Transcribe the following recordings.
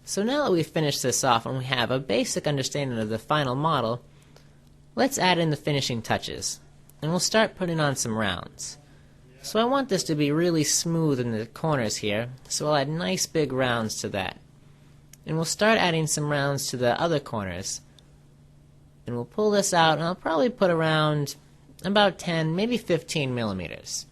So now that we've finished this off and we have a basic understanding of the final model, let's add in the finishing touches. And we'll start putting on some rounds. So I want this to be really smooth in the corners here, so I'll add nice big rounds to that. And we'll start adding some rounds to the other corners. And we'll pull this out, and I'll probably put around about 10, maybe 15 millimeters.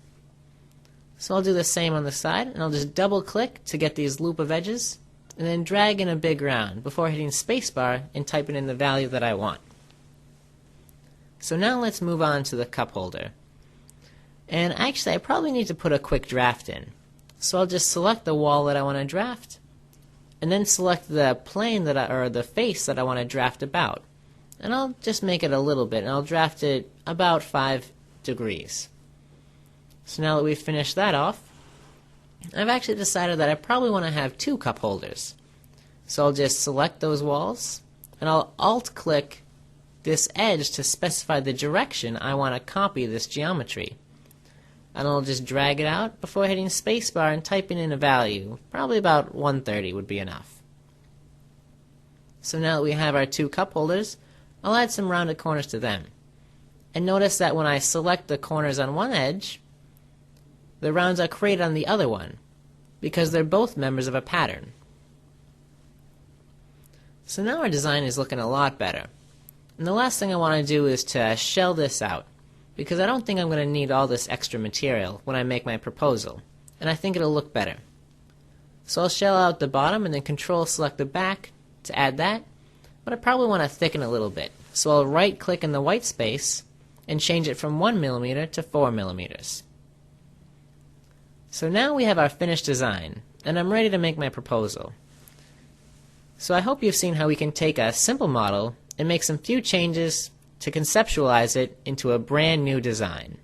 So I'll do the same on the side, and I'll just double click to get these loop of edges, and then drag in a big round before hitting spacebar and typing in the value that I want. So now let's move on to the cup holder. And actually I probably need to put a quick draft in. So I'll just select the wall that I want to draft, and then select the plane or the face that I want to draft about. And I'll just make it a little bit, and I'll draft it about 5 degrees. So now that we've finished that off, I've actually decided that I probably want to have 2 cup holders. So I'll just select those walls, and I'll alt-click this edge to specify the direction I want to copy this geometry. And I'll just drag it out before hitting spacebar and typing in a value. Probably about 130 would be enough. So now that we have our 2 cup holders, I'll add some rounded corners to them. And notice that when I select the corners on one edge, the rounds are created on the other one, because they're both members of a pattern. So now our design is looking a lot better. And the last thing I want to do is to shell this out, because I don't think I'm going to need all this extra material when I make my proposal, and I think it'll look better. So I'll shell out the bottom and then Control select the back to add that, but I probably want to thicken a little bit. So I'll right click in the white space and change it from 1 millimeter to 4 millimeters. So now we have our finished design, and I'm ready to make my proposal. So I hope you've seen how we can take a simple model and make some few changes to conceptualize it into a brand new design.